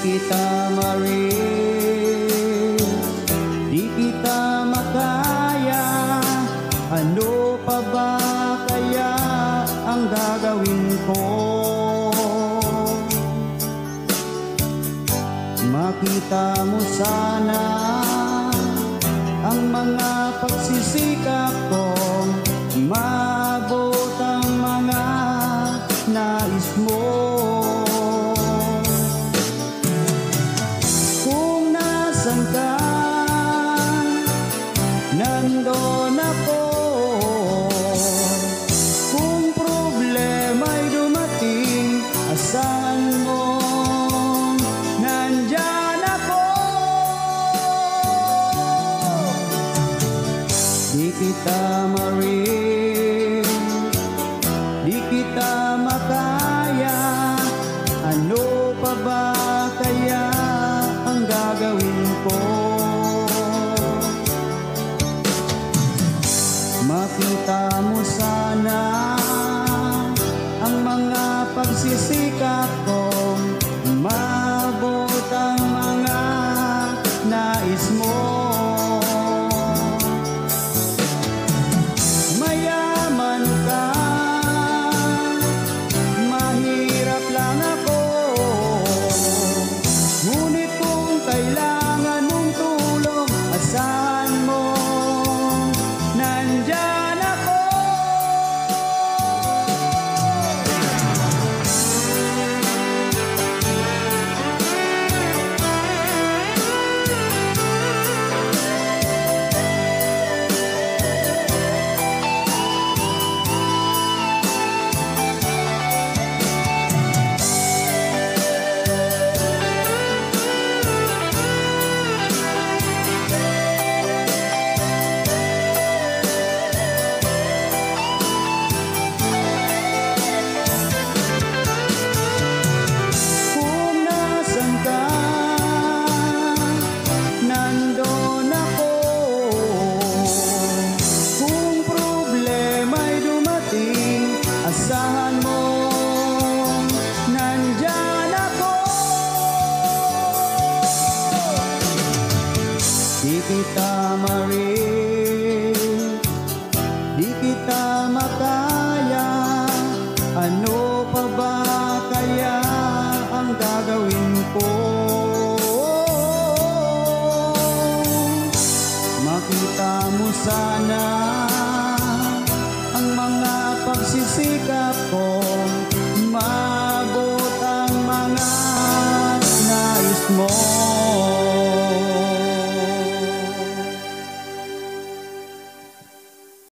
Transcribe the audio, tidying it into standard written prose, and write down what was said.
kita ma-reach, di kita makaya. Ano pa ba kaya ang gagawin ko? Makita mo sana ang mga pagsisikap ko, maabot ang mga nais mo. Kung nasan ka, nandun ako. Kung problema'y dumating, asahan mo, nandyan ako. Di kita ma-reach, di kita makaya. Ano pa ba kaya ang gagawin ko? Makita mo sana ang mga pagsisikap ko, maabot ang mga nais mo. Mayaman ka, mahirap lang ako, ngunit kung kailangan mong tulong, asahan mo, nandyan ako. Asahan mo, nandyan ako. Di kita ma-reach, di kita makaya. Ano pa ba kaya ang gagawin ko? Makita mo sana ang mga pagsisikap ko,